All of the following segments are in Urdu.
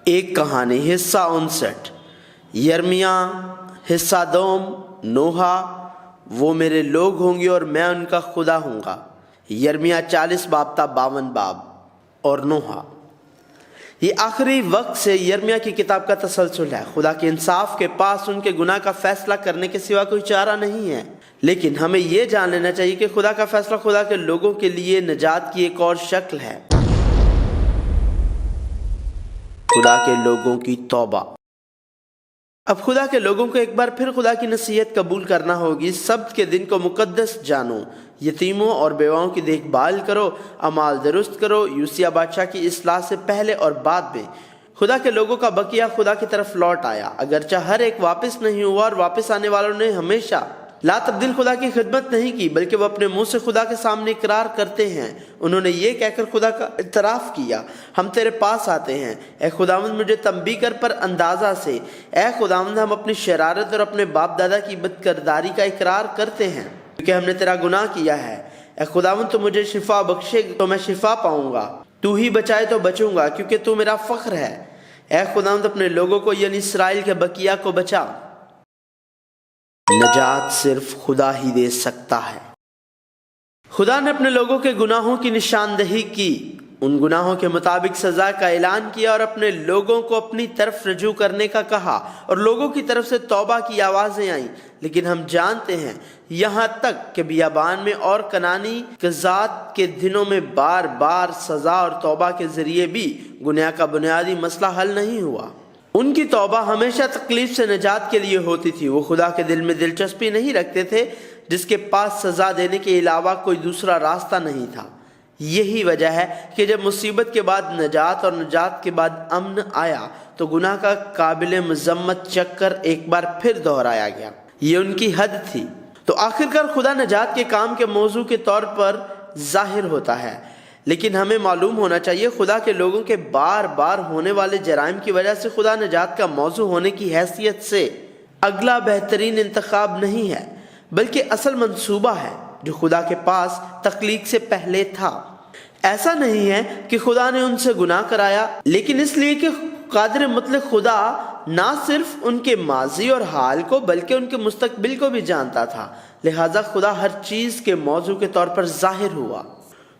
ایک کہانی حصہ 59 یرمیہ حصہ دوم نوحہ وہ میرے لوگ ہوں گے اور میں ان کا خدا ہوں گا۔ یرمیہ 40 باب تا 52 باب اور نوحہ۔ یہ آخری وقت سے یرمیہ کی کتاب کا تسلسل ہے۔ خدا کے انصاف کے پاس ان کے گناہ کا فیصلہ کرنے کے سوا کوئی چارہ نہیں ہے، لیکن ہمیں یہ جان لینا چاہیے کہ خدا کا فیصلہ خدا کے لوگوں کے لیے نجات کی ایک اور شکل ہے، خدا کے لوگوں کی توبہ۔ اب خدا کے لوگوں کو ایک بار پھر خدا کی نصیحت قبول کرنا ہوگی۔ سبت کے دن کو مقدس جانو، یتیموں اور بیواؤں کی دیکھ بھال کرو، اعمال درست کرو۔ یوسیہ بادشاہ کی اصلاح سے پہلے اور بعد میں خدا کے لوگوں کا بقیہ خدا کی طرف لوٹ آیا، اگرچہ ہر ایک واپس نہیں ہوا، اور واپس آنے والوں نے ہمیشہ لا تبدیل خدا کی خدمت نہیں کی، بلکہ وہ اپنے منہ سے خدا کے سامنے اقرار کرتے ہیں۔ انہوں نے یہ کہہ کر خدا کا اعتراف کیا، ہم تیرے پاس آتے ہیں، اے خداوند مجھے تنبیہ کر پر اندازہ سے، اے خداوند ہم اپنی شرارت اور اپنے باپ دادا کی بدکرداری کا اقرار کرتے ہیں، کیونکہ ہم نے تیرا گناہ کیا ہے۔ اے خداوند تو مجھے شفا بخشے تو میں شفا پاؤں گا، تو ہی بچائے تو بچوں گا، کیونکہ تو میرا فخر ہے۔ اے خداوند اپنے لوگوں کو یعنی اسرائیل کے بقیہ کو بچا۔ نجات صرف خدا ہی دے سکتا ہے۔ خدا نے اپنے لوگوں کے گناہوں کی نشاندہی کی، ان گناہوں کے مطابق سزا کا اعلان کیا اور اپنے لوگوں کو اپنی طرف رجوع کرنے کا کہا، اور لوگوں کی طرف سے توبہ کی آوازیں آئیں۔ لیکن ہم جانتے ہیں یہاں تک کہ بیابان میں اور کنانی قضات کے دنوں میں بار بار سزا اور توبہ کے ذریعے بھی گناہ کا بنیادی مسئلہ حل نہیں ہوا۔ ان کی توبہ ہمیشہ تکلیف سے نجات کے لیے ہوتی تھی۔ وہ خدا کے دل میں دلچسپی نہیں رکھتے تھے، جس کے پاس سزا دینے کے علاوہ کوئی دوسرا راستہ نہیں تھا۔ یہی وجہ ہے کہ جب مصیبت کے بعد نجات اور نجات کے بعد امن آیا تو گناہ کا قابل مذمت چکر ایک بار پھر دہرایا گیا۔ یہ ان کی حد تھی۔ تو آخرکار خدا نجات کے کام کے موضوع کے طور پر ظاہر ہوتا ہے، لیکن ہمیں معلوم ہونا چاہیے خدا کے لوگوں کے بار بار ہونے والے جرائم کی وجہ سے خدا نجات کا موضوع ہونے کی حیثیت سے اگلا بہترین انتخاب نہیں ہے، بلکہ اصل منصوبہ ہے جو خدا کے پاس تخلیق سے پہلے تھا۔ ایسا نہیں ہے کہ خدا نے ان سے گناہ کرایا، لیکن اس لیے کہ قادر مطلق خدا نہ صرف ان کے ماضی اور حال کو بلکہ ان کے مستقبل کو بھی جانتا تھا، لہذا خدا ہر چیز کے موضوع کے طور پر ظاہر ہوا۔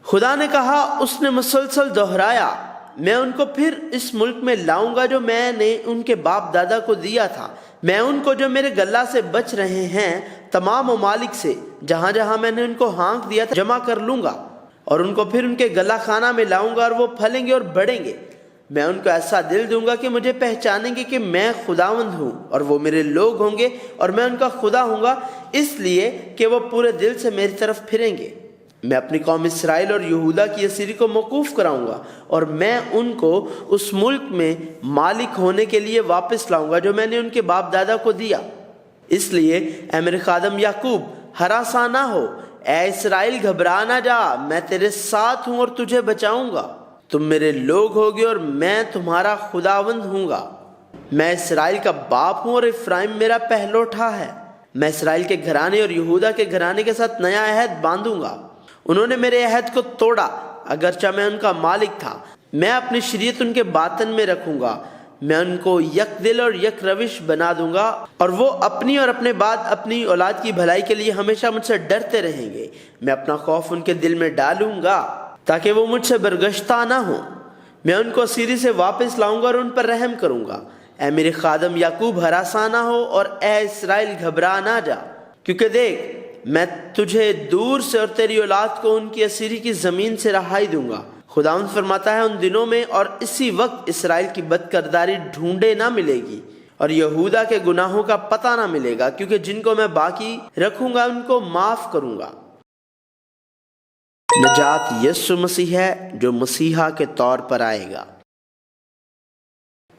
خدا نے کہا، اس نے مسلسل دہرایا، میں ان کو پھر اس ملک میں لاؤں گا جو میں نے ان کے باپ دادا کو دیا تھا۔ میں ان کو جو میرے گلہ سے بچ رہے ہیں تمام ممالک سے جہاں جہاں میں نے ان کو ہانک دیا تھا جمع کر لوں گا، اور ان کو پھر ان کے گلہ خانہ میں لاؤں گا، اور وہ پھلیں گے اور بڑھیں گے۔ میں ان کو ایسا دل دوں گا کہ مجھے پہچانیں گے کہ میں خداوند ہوں، اور وہ میرے لوگ ہوں گے اور میں ان کا خدا ہوں گا، اس لیے کہ وہ پورے دل سے میری طرف پھریں گے۔ میں اپنی قوم اسرائیل اور یہودا کی اسیری کو موقوف کراؤں گا، اور میں ان کو اس ملک میں مالک ہونے کے لیے واپس لاؤں گا جو میں نے ان کے باپ دادا کو دیا۔ اس لیے اے میرے خادم یعقوب، ہراساں نہ ہو، اے اسرائیل گھبرا نہ جا، میں تیرے ساتھ ہوں اور تجھے بچاؤں گا۔ تم میرے لوگ ہوگے اور میں تمہارا خداوند ہوں گا۔ میں اسرائیل کا باپ ہوں اور افرایم میرا پہلوٹھا ہے۔ میں اسرائیل کے گھرانے اور یہودا کے گھرانے کے ساتھ نیا عہد باندھوں گا۔ انہوں نے میرے عہد کو توڑا، اگرچہ میں ان کا مالک تھا۔ میں اپنی شریعت ان کے باطن میں رکھوں گا، میں ان کو یک دل اور یک روش بنا دوں گا، اور وہ اپنی اور اپنے بعد اپنی اولاد کی بھلائی کے لیے ہمیشہ مجھ سے ڈرتے رہیں گے۔ میں اپنا خوف ان کے دل میں ڈالوں گا تاکہ وہ مجھ سے برگشتہ نہ ہوں۔ میں ان کو اسیری سے واپس لاؤں گا اور ان پر رحم کروں گا۔ اے میرے خادم یعقوب، ہراساں نہ ہو، اور اے اسرائیل گھبرا نہ جا، کیونکہ دیکھ میں تجھے دور سے اور تیری اولاد کو ان کی اسیری کی زمین سے رہائی دوں گا۔ خداوند فرماتا ہے، ان دنوں میں اور اسی وقت اسرائیل کی بدکرداری ڈھونڈے نہ ملے گی، اور یہودا کے گناہوں کا پتہ نہ ملے گا، کیونکہ جن کو میں باقی رکھوں گا ان کو معاف کروں گا۔ نجات یسوع مسیح ہے جو مسیحا کے طور پر آئے گا۔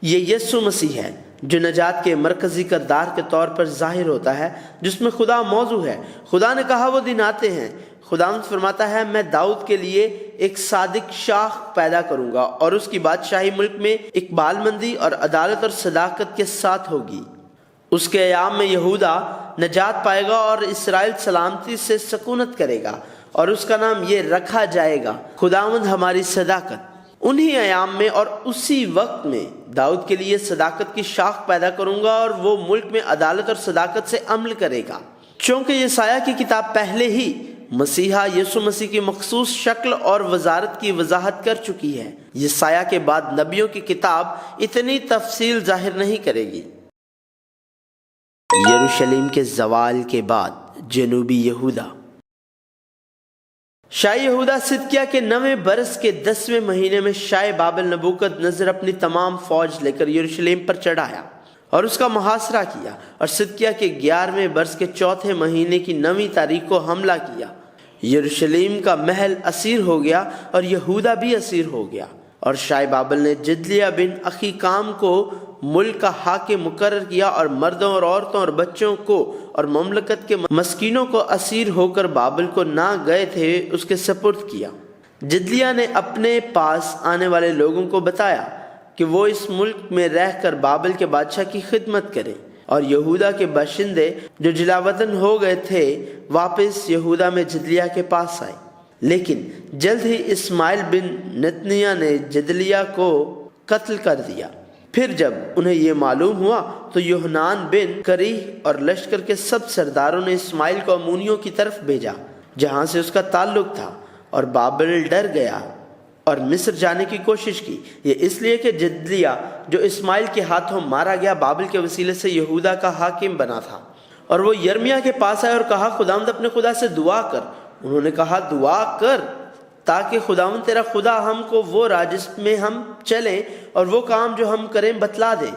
یہ یسوع مسیح ہے جو نجات کے مرکزی کردار کے طور پر ظاہر ہوتا ہے، جس میں خدا موضوع ہے۔ خدا نے کہا وہ دن آتے ہیں، خداوند فرماتا ہے، میں داؤد کے لیے ایک صادق شاخ پیدا کروں گا، اور اس کی بادشاہی ملک میں اقبال مندی اور عدالت اور صداقت کے ساتھ ہوگی۔ اس کے ایام میں یہودا نجات پائے گا اور اسرائیل سلامتی سے سکونت کرے گا، اور اس کا نام یہ رکھا جائے گا، خداوند ہماری صداقت۔ انہی ایام میں اور اسی وقت میں داؤد کے لیے صداقت کی شاخ پیدا کروں گا اور وہ ملک میں عدالت اور صداقت سے عمل کرے گا۔ چونکہ یسایہ کی کتاب پہلے ہی مسیحا یسوع مسیح کی مخصوص شکل اور وزارت کی وضاحت کر چکی ہے، یسایہ کے بعد نبیوں کی کتاب اتنی تفصیل ظاہر نہیں کرے گی۔ یروشلم کے زوال کے بعد جنوبی یہودا۔ شاہ یہودا صدقیہ کے 9ویں برس کے 10ویں مہینے میں شاہ بابل نبوکد نظر اپنی تمام فوج لے کر یروشلم پر چڑھایا اور اس کا محاصرہ کیا، اور صدقیہ کے 11ویں برس کے 4تھے مہینے کی 9ویں تاریخ کو حملہ کیا۔ یروشلم کا محل اسیر ہو گیا اور یہودا بھی اسیر ہو گیا، اور شاہ بابل نے جدلیہ بن اخیقام کو ملک کا حاکم مقرر کیا اور مردوں اور عورتوں اور بچوں کو اور مملکت کے مسکینوں کو اسیر ہو کر بابل کو نہ گئے تھے اس کے سپرد کیا۔ جدلیہ نے اپنے پاس آنے والے لوگوں کو بتایا کہ وہ اس ملک میں رہ کر بابل کے بادشاہ کی خدمت کریں، اور یہودا کے باشندے جو جلا وطن ہو گئے تھے واپس یہودا میں جدلیہ کے پاس آئے۔ لیکن جلد ہی اسماعیل بن نتنیہ نے جدلیہ کو قتل کر دیا۔ پھر جب انہیں یہ معلوم ہوا تو یوحنان بن کریہ اور لشکر کے سب سرداروں نے اسماعیل کو امونیوں کی طرف بھیجا جہاں سے اس کا تعلق تھا، اور بابل ڈر گیا اور مصر جانے کی کوشش کی۔ یہ اس لیے کہ جدلیہ جو اسماعیل کے ہاتھوں مارا گیا بابل کے وسیلے سے یہودا کا حاکم بنا تھا۔ اور وہ یرمیہ کے پاس آئے اور کہا خداوند اپنے خدا سے دعا کر۔ انہوں نے کہا دعا کر تاکہ خداوند تیرا خدا ہم کو وہ راہ جس میں ہم چلیں اور وہ کام جو ہم کریں بتلا دے۔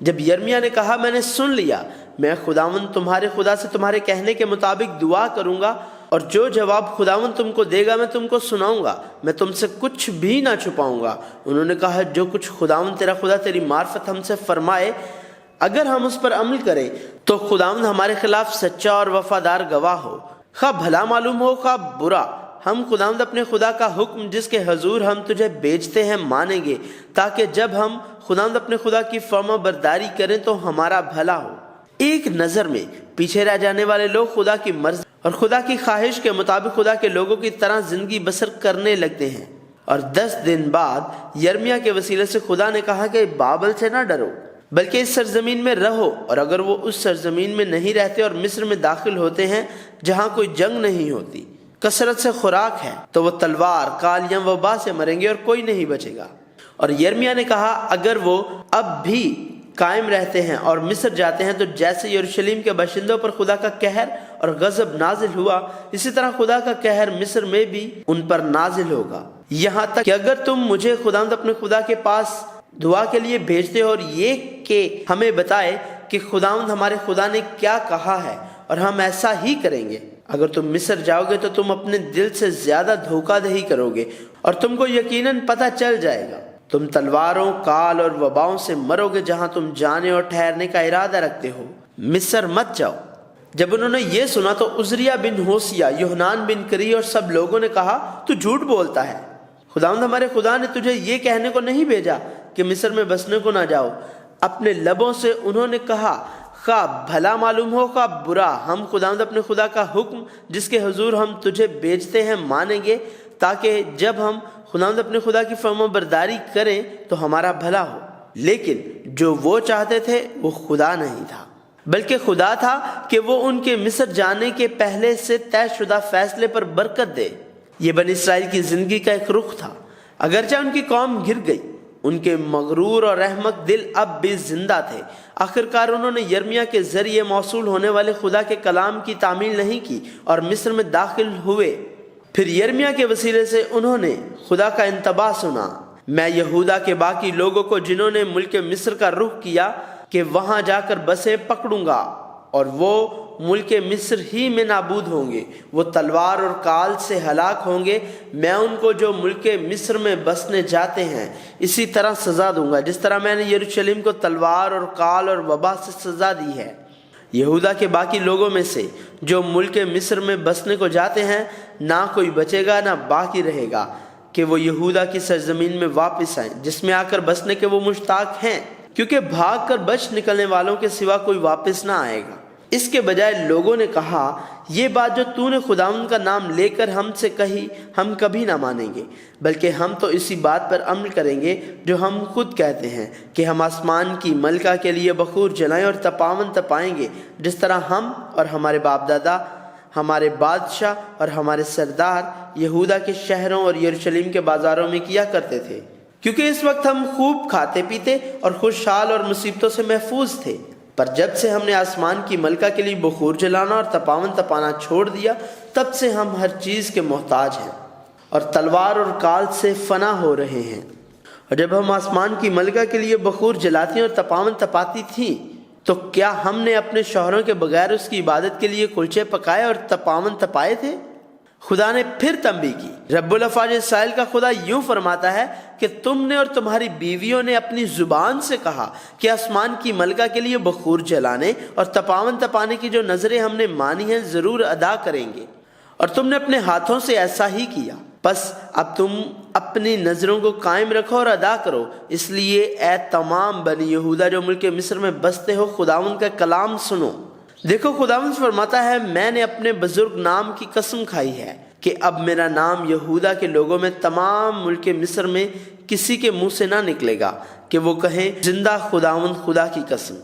جب یرمیہ نے کہا میں نے سن لیا، میں خداوند تمہارے خدا سے تمہارے کہنے کے مطابق دعا کروں گا، اور جو جواب خداوند تم کو دے گا میں تم کو سناؤں گا، میں تم سے کچھ بھی نہ چھپاؤں گا۔ انہوں نے کہا جو کچھ خداوند تیرا خدا تیری معرفت ہم سے فرمائے اگر ہم اس پر عمل کریں تو خداوند ہمارے خلاف سچا اور وفادار گواہ ہو، خواہ بھلا معلوم ہو خواہ برا، ہم خداوند اپنے خدا کا حکم جس کے حضور ہم تجھے بیچتے ہیں مانیں گے، تاکہ جب ہم خداوند اپنے خدا کی فرما برداری کریں تو ہمارا بھلا ہو۔ ایک نظر میں پیچھے رہ جانے والے لوگ خدا کی مرضی اور خدا کی خواہش کے مطابق خدا کے لوگوں کی طرح زندگی بسر کرنے لگتے ہیں۔ اور 10 دن بعد یرمیہ کے وسیلے سے خدا نے کہا کہ بابل سے نہ ڈرو بلکہ اس سرزمین میں رہو، اور اگر وہ اس سرزمین میں نہیں رہتے اور مصر میں داخل ہوتے ہیں جہاں کوئی جنگ نہیں ہوتی، کثرت سے خوراک ہے، تو وہ تلوار کال یا وبا سے مریں گے اور کوئی نہیں بچے گا۔ اور یرمیہ نے کہا اگر وہ اب بھی قائم رہتے ہیں اور مصر جاتے ہیں تو جیسے یروشلم کے باشندوں پر خدا کا قہر اور غضب نازل ہوا اسی طرح خدا کا قہر مصر میں بھی ان پر نازل ہوگا، یہاں تک کہ اگر تم مجھے خداوند اپنے خدا کے پاس دعا کے لیے بھیجتے ہو اور یہ کہ ہمیں بتائے کہ خداوند ہمارے خدا نے کیا کہا ہے اور ہم ایسا ہی کریں گے۔ اگر تم مصر جاؤ گے تو تم اپنے دل سے زیادہ دھوکہ دہی کرو گے اور تم کو یقیناً پتہ چل جائے گا، تم تلواروں کال اور وباؤں سے مرو گے جہاں تم جانے اور ٹھہرنے کا ارادہ رکھتے ہو، مصر مت جاؤ۔ جب انہوں نے یہ سنا تو عزریہ بن ہوسیہ، یوحنان بن کریہ اور سب لوگوں نے کہا تو جھوٹ بولتا ہے، خداوند ہمارے خدا نے تجھے یہ کہنے کو نہیں بھیجا کہ مصر میں بسنے کو نہ جاؤ۔ اپنے لبوں سے انہوں نے کہا خواہ بھلا معلوم ہو خواہ برا، ہم خداوند اپنے خدا کا حکم جس کے حضور ہم تجھے بیچتے ہیں مانیں گے، تاکہ جب ہم خداوند اپنے خدا کی فرما برداری کریں تو ہمارا بھلا ہو۔ لیکن جو وہ چاہتے تھے وہ خدا نہیں تھا، بلکہ خدا تھا کہ وہ ان کے مصر جانے کے پہلے سے طے شدہ فیصلے پر برکت دے۔ یہ بنی اسرائیل کی زندگی کا ایک رخ تھا، اگرچہ ان کی قوم گر گئی، ان کے مغرور اور احمق دل اب بھی زندہ تھے۔ آخرکار انہوں نے یرمیہ کے ذریعے موصول ہونے والے خدا کے کلام کی تعمیل نہیں کی اور مصر میں داخل ہوئے۔ پھر یرمیہ کے وسیلے سے انہوں نے خدا کا انتباہ سنا، میں یہودا کے باقی لوگوں کو جنہوں نے ملک مصر کا رخ کیا کہ وہاں جا کر بسیں پکڑوں گا، اور وہ ملک مصر ہی میں نابود ہوں گے، وہ تلوار اور کال سے ہلاک ہوں گے۔ میں ان کو جو ملک مصر میں بسنے جاتے ہیں اسی طرح سزا دوں گا جس طرح میں نے یروشلم کو تلوار اور کال اور وبا سے سزا دی ہے۔ یہودا کے باقی لوگوں میں سے جو ملک مصر میں بسنے کو جاتے ہیں نہ کوئی بچے گا نہ باقی رہے گا کہ وہ یہودا کی سرزمین میں واپس آئیں جس میں آ کر بسنے کے وہ مشتاق ہیں، کیونکہ بھاگ کر بچ نکلنے والوں کے سوا کوئی واپس نہ آئے گا۔ اس کے بجائے لوگوں نے کہا یہ بات جو تو نے خداوند کا نام لے کر ہم سے کہی ہم کبھی نہ مانیں گے، بلکہ ہم تو اسی بات پر عمل کریں گے جو ہم خود کہتے ہیں کہ ہم آسمان کی ملکہ کے لیے بخور جلائیں اور تپاون تپائیں گے، جس طرح ہم اور ہمارے باپ دادا، ہمارے بادشاہ اور ہمارے سردار یہودا کے شہروں اور یروشلم کے بازاروں میں کیا کرتے تھے، کیونکہ اس وقت ہم خوب کھاتے پیتے اور خوشحال اور مصیبتوں سے محفوظ تھے۔ پر جب سے ہم نے آسمان کی ملکہ کے لیے بخور جلانا اور تپاون تپانا چھوڑ دیا، تب سے ہم ہر چیز کے محتاج ہیں اور تلوار اور کال سے فنا ہو رہے ہیں۔ اور جب ہم آسمان کی ملکہ کے لیے بخور جلاتی اور تپاون تپاتی تھیں تو کیا ہم نے اپنے شوہروں کے بغیر اس کی عبادت کے لیے کلچے پکائے اور تپاون تپائے تھے؟ خدا نے پھر تنبیہ کی، رب الافواج اسرائیل کا خدا یوں فرماتا ہے کہ تم نے اور تمہاری بیویوں نے اپنی زبان سے کہا کہ آسمان کی ملکہ کے لیے بخور جلانے اور تپاون تپانے کی جو نظریں ہم نے مانی ہیں ضرور ادا کریں گے، اور تم نے اپنے ہاتھوں سے ایسا ہی کیا۔ بس اب تم اپنی نظروں کو قائم رکھو اور ادا کرو۔ اس لیے اے تمام بنی یہودا جو ملک مصر میں بستے ہو، خداوند کا کلام سنو۔ دیکھو خداوند فرماتا ہے، میں نے اپنے بزرگ نام کی قسم کھائی ہے کہ اب میرا نام یہودا کے لوگوں میں تمام ملک مصر میں کسی کے منہ سے نہ نکلے گا کہ وہ کہیں زندہ خداوند خدا کی قسم۔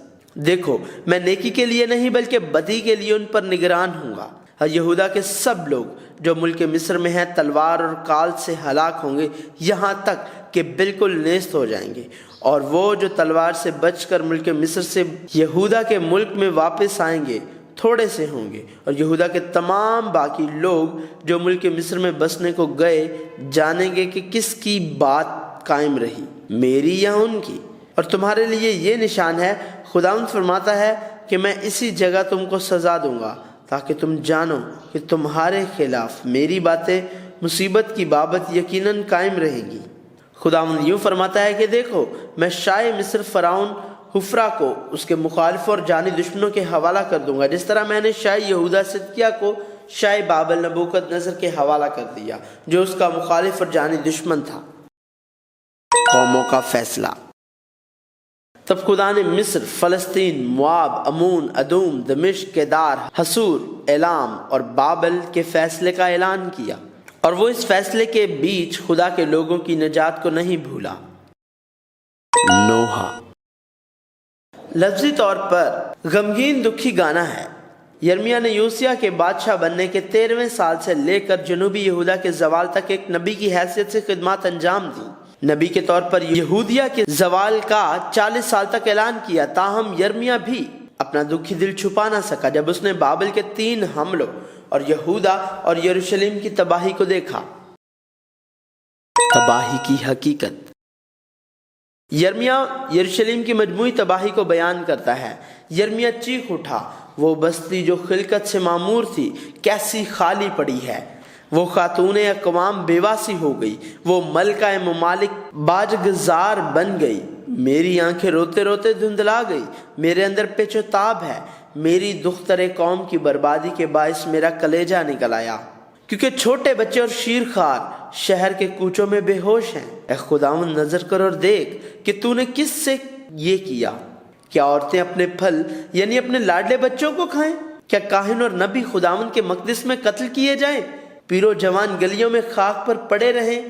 دیکھو میں نیکی کے لیے نہیں بلکہ بدی کے لیے ان پر نگران ہوں گا، اور یہودا کے سب لوگ جو ملک مصر میں ہیں تلوار اور کال سے ہلاک ہوں گے، یہاں تک کہ بالکل نیست ہو جائیں گے، اور وہ جو تلوار سے بچ کر ملک مصر سے یہودا کے ملک میں واپس آئیں گے تھوڑے سے ہوں گے، اور یہودا کے تمام باقی لوگ جو ملک مصر میں بسنے کو گئے جانیں گے کہ کس کی بات قائم رہی، میری یا ان کی۔ اور تمہارے لیے یہ نشان ہے، خداوند فرماتا ہے کہ میں اسی جگہ تم کو سزا دوں گا تاکہ تم جانو کہ تمہارے خلاف میری باتیں مصیبت کی بابت یقیناً قائم رہیں گی۔ خداوند یوں فرماتا ہے کہ دیکھو میں شاہ مصر فرعون حفرہ کو اس کے مخالف اور جانی دشمنوں کے حوالہ کر دوں گا، جس طرح میں نے شاہ یہودا صدقیہ کو شاہ بابل نبوکد نصر کے حوالہ کر دیا جو اس کا مخالف اور جانی دشمن تھا۔ قوموں کا فیصلہ۔ تب خدا نے مصر، فلسطین، مواب، امون، ادوم، دمشق، کیدار، حسور، ایلام اور بابل کے فیصلے کا اعلان کیا، اور وہ اس فیصلے کے بیچ خدا کے لوگوں کی نجات کو نہیں بھولا۔ نوحہ لفظی طور پر غمگین دکھی گانا ہے۔ یرمیہ نے یوسیہ کے بادشاہ بننے کے 13ویں سال سے لے کر جنوبی یہودا کے زوال تک ایک نبی کی حیثیت سے خدمات انجام دی۔ نبی کے طور پر یہودیہ کے زوال کا 40 سال تک اعلان کیا، تاہم یرمیہ بھی اپنا دکھی دل چھپا نہ سکا جب اس نے بابل کے 3 حملوں اور یہودا اور یروشلم کی تباہی کو دیکھا۔ تباہی کی حقیقت۔ یرمیہ یروشلم کی مجموعی تباہی کو بیان کرتا ہے۔ یرمیہ چیخ اٹھا، وہ بستی جو خلقت سے معمور تھی کیسی خالی پڑی ہے، وہ خاتون اقوام بیواسی ہو گئی، وہ ملکہ ممالک باجگزار بن گئی، میری آنکھیں روتے روتے دھندلا گئی، میرے اندر پیچ و تاب ہے، میری دختر قوم کی بربادی کے باعث میرا کلیجہ نکل آیا، کیونکہ چھوٹے بچے اور شیرخوار شہر کے کوچوں میں بے ہوش ہیں۔ اے خداوند نظر کر اور دیکھ کہ تو نے کس سے یہ کیا؟ کیا عورتیں اپنے پھل یعنی اپنے لاڈلے بچوں کو کھائیں؟ کیا کاہن اور نبی خداوند کے مقدس میں قتل کیے جائیں؟ پیرو جوان گلیوں میں خاک پر پڑے رہیں؟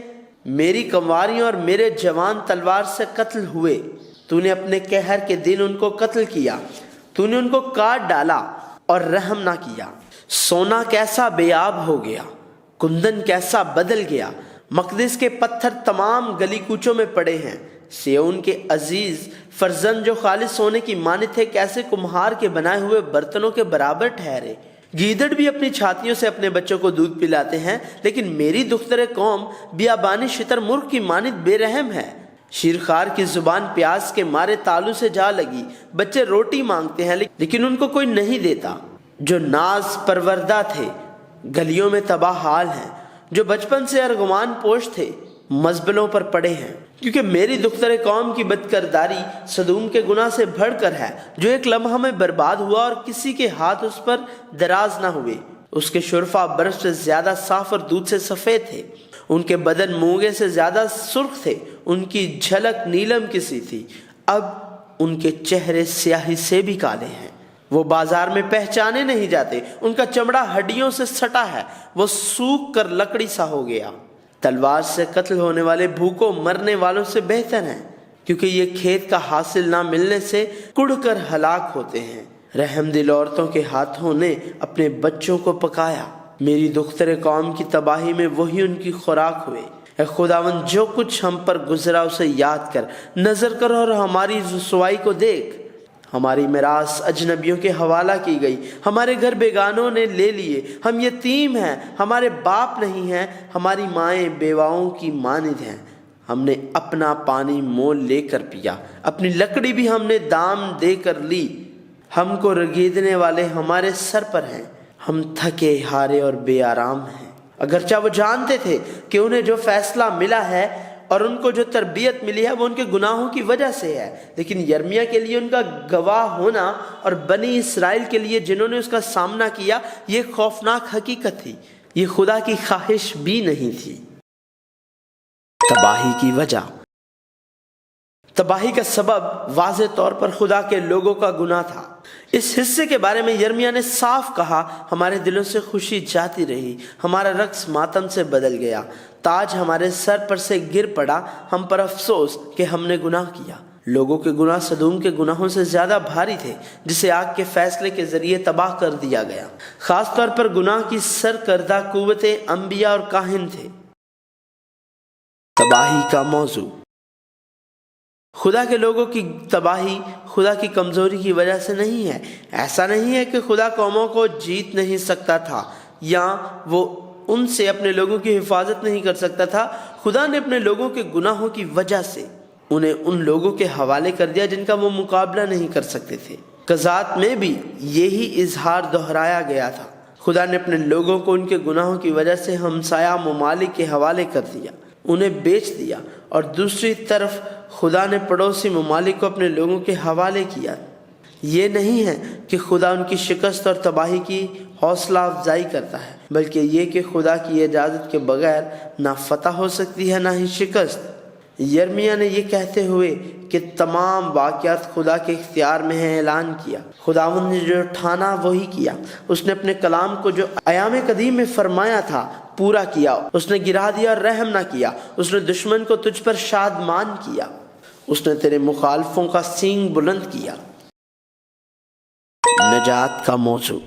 میری کنواریاں اور میرے جوان تلوار سے قتل ہوئے، تو نے اپنے قہر کے دن ان کو قتل کیا، تو نے ان کو کاٹ ڈالا اور رحم نہ کیا۔ سونا کیسا بے آب ہو گیا، کندن کیسا بدل گیا، مقدس کے پتھر تمام گلی کوچوں میں پڑے ہیں، سیون کے عزیز فرزند جو خالص سونے کی مانند تھے کیسے کمہار کے بنائے ہوئے برتنوں کے برابر ٹھہرے۔ گیدڑ بھی اپنی چھاتیوں سے اپنے بچوں کو دودھ پلاتے ہیں، لیکن میری دختر قوم بیابانی شتر مرغ کی مانند بے رحم ہے۔ شیرخوار کی زبان پیاس کے مارے تالو سے جا لگی، بچے روٹی مانگتے ہیں لیکن ان کو کوئی نہیں دیتا۔ جو ناز پروردہ تھے گلیوں میں تباہ حال ہیں، جو بچپن سے ارغوان پوش تھے مزبلوں پر پڑے ہیں، کیونکہ میری دختر قوم کی بدکرداری سدوم کے گناہ سے بڑھ کر ہے، جو ایک لمحہ میں برباد ہوا اور کسی کے ہاتھ اس پر دراز نہ ہوئے۔ اس کے شرفا برف سے زیادہ صاف اور دودھ سے سفید تھے، ان کے بدن مونگے سے زیادہ سرخ تھے، ان کی جھلک نیلم کی سی تھی، اب ان کے چہرے سیاہی سے بھی کالے ہیں۔ وہ بازار میں پہچانے نہیں جاتے، ان کا چمڑا ہڈیوں سے سٹا ہے، وہ سوکھ کر لکڑی سا ہو گیا۔ تلوار سے قتل ہونے والے بھوکوں مرنے والوں سے بہتر ہیں، کیونکہ یہ کھیت کا حاصل نہ ملنے سے کڑ کر ہلاک ہوتے ہیں۔ رحم دل عورتوں کے ہاتھوں نے اپنے بچوں کو پکایا، میری دختر قوم کی تباہی میں وہی ان کی خوراک ہوئے۔ اے خداوند، جو کچھ ہم پر گزرا اسے یاد کر، نظر کر اور ہماری رسوائی کو دیکھ۔ ہماری میراث اجنبیوں کے حوالہ کی گئی، ہمارے گھر بیگانوں نے لے لیے، ہم یتیم ہیں، ہمارے باپ نہیں ہیں، ہماری مائیں بیواؤں کی مانند ہیں۔ ہم نے اپنا پانی مول لے کر پیا، اپنی لکڑی بھی ہم نے دام دے کر لی۔ ہم کو رگیدنے والے ہمارے سر پر ہیں، ہم تھکے ہارے اور بے آرام ہیں۔ اگرچہ وہ جانتے تھے کہ انہیں جو فیصلہ ملا ہے اور ان کو جو تربیت ملی ہے وہ ان کے گناہوں کی وجہ سے ہے، لیکن یرمیا کے لیے ان کا گواہ ہونا اور بنی اسرائیل کے لیے جنہوں نے اس کا سامنا کیا یہ خوفناک حقیقت تھی، یہ خدا کی خواہش بھی نہیں تھی۔ تباہی کی وجہ، تباہی کا سبب واضح طور پر خدا کے لوگوں کا گناہ تھا۔ اس حصے کے بارے میں یرمیا نے صاف کہا، ہمارے دلوں سے خوشی جاتی رہی، ہمارا رقص ماتم سے بدل گیا، تاج ہمارے سر پر سے گر پڑا، ہم پر افسوس کہ ہم نے گناہ کیا۔ لوگوں کے گناہ سدوم کے گناہوں سے زیادہ بھاری تھے، جسے آگ کے فیصلے کے ذریعے تباہ کر دیا گیا۔ خاص طور پر گناہ کی سرکردہ قوتیں انبیاء اور کاہن تھے۔ تباہی کا موضوع، خدا کے لوگوں کی تباہی خدا کی کمزوری کی وجہ سے نہیں ہے۔ ایسا نہیں ہے کہ خدا قوموں کو جیت نہیں سکتا تھا یا وہ ان سے اپنے لوگوں کی حفاظت نہیں کر سکتا تھا۔ خدا نے اپنے لوگوں کے گناہوں کی وجہ سے انہیں ان لوگوں کے حوالے کر دیا جن کا وہ مقابلہ نہیں کر سکتے تھے۔ قضات میں بھی یہی اظہار دہرایا گیا تھا۔ خدا نے اپنے لوگوں کو ان کے گناہوں کی وجہ سے ہمسایہ ممالک کے حوالے کر دیا، انہیں بیچ دیا، اور دوسری طرف خدا نے پڑوسی ممالک کو اپنے لوگوں کے حوالے کیا۔ یہ نہیں ہے کہ خدا ان کی شکست اور تباہی کی حوصلہ افزائی کرتا ہے، بلکہ یہ کہ خدا کی اجازت کے بغیر نہ فتح ہو سکتی ہے نہ ہی شکست۔ یرمیا نے یہ کہتے ہوئے کہ تمام واقعات خدا کے اختیار میں ہیں اعلان کیا۔ خداوند نے جو ٹھانا وہی کیا، اس نے اپنے کلام کو جو ایام قدیم میں فرمایا تھا پورا کیا۔ اس نے گرا دیا اور رحم نہ کیا، اس نے دشمن کو تجھ پر شادمان کیا، اس نے تیرے مخالفوں کا سینگ بلند کیا۔ نجات کا موضوع،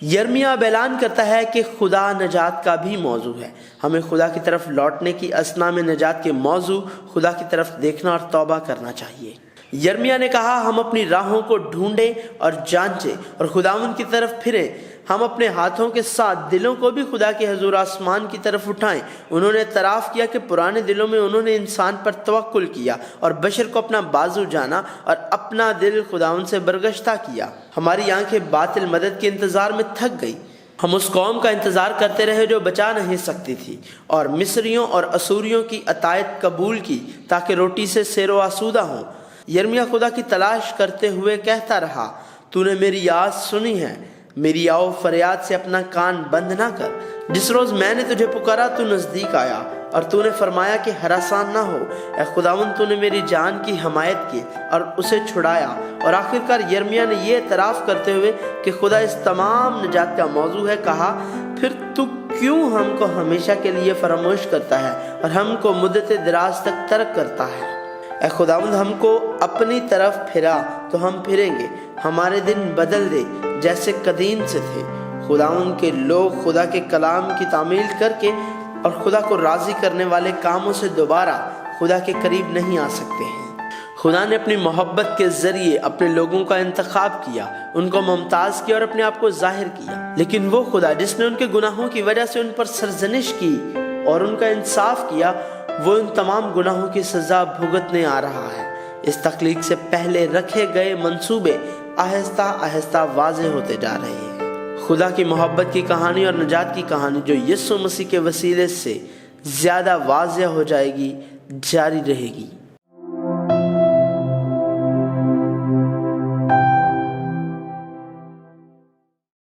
یرمیا اب اعلان کرتا ہے کہ خدا نجات کا بھی موضوع ہے۔ ہمیں خدا کی طرف لوٹنے کی اثنا میں نجات کے موضوع، خدا کی طرف دیکھنا اور توبہ کرنا چاہیے۔ یرمیا نے کہا، ہم اپنی راہوں کو ڈھونڈیں اور جانچیں اور خداوند کی طرف پھریں۔ ہم اپنے ہاتھوں کے ساتھ دلوں کو بھی خدا کے حضور آسمان کی طرف اٹھائیں۔ انہوں نے اعتراف کیا کہ پرانے دلوں میں انہوں نے انسان پر توکل کیا اور بشر کو اپنا بازو جانا اور اپنا دل خداوند سے برگشتہ کیا۔ ہماری آنکھیں باطل مدد کے انتظار میں تھک گئی۔ ہم اس قوم کا انتظار کرتے رہے جو بچا نہیں سکتی تھی، اور مصریوں اور اسوریوں کی عطایت قبول کی تاکہ روٹی سے سیر و آسودہ ہوں۔ یرمیا خدا کی تلاش کرتے ہوئے کہتا رہا، تو نے میری آواز سنی ہے، میری آؤ فریاد سے اپنا کان بند نہ کر۔ جس روز میں نے تجھے پکارا تو نزدیک آیا اور تو نے فرمایا کہ ہراسان نہ ہو۔ اے خداوند، تو نے میری جان کی حمایت کی اور اسے چھڑایا۔ اور آخرکار یرمیا نے یہ اعتراف کرتے ہوئے کہ خدا اس تمام نجات کا موضوع ہے کہا، پھر تو کیوں ہم کو ہمیشہ کے لیے فراموش کرتا ہے اور ہم کو مدت دراز تک ترک کرتا ہے؟ اے خداوند، ہم کو اپنی طرف پھرا تو ہم پھریں گے، ہمارے دن بدل دے جیسے قدیم سے تھے۔ خداوند کے لوگ خدا کے کلام کی تعمیل کر کے اور خدا کو راضی کرنے والے کاموں سے دوبارہ خدا کے قریب نہیں آ سکتے ہیں۔ خدا نے اپنی محبت کے ذریعے اپنے لوگوں کا انتخاب کیا، ان کو ممتاز کیا اور اپنے آپ کو ظاہر کیا، لیکن وہ خدا جس نے ان کے گناہوں کی وجہ سے ان پر سرزنش کی اور ان کا انصاف کیا، وہ ان تمام گناہوں کی سزا بھگتنے آ رہا ہے۔ اس تخلیق سے پہلے رکھے گئے منصوبے آہستہ آہستہ واضح ہوتے جا رہے ہیں۔ خدا کی محبت کی کہانی اور نجات کی کہانی جو یسوع مسیح کے وسیلے سے زیادہ واضح ہو جائے گی، جاری رہے گی۔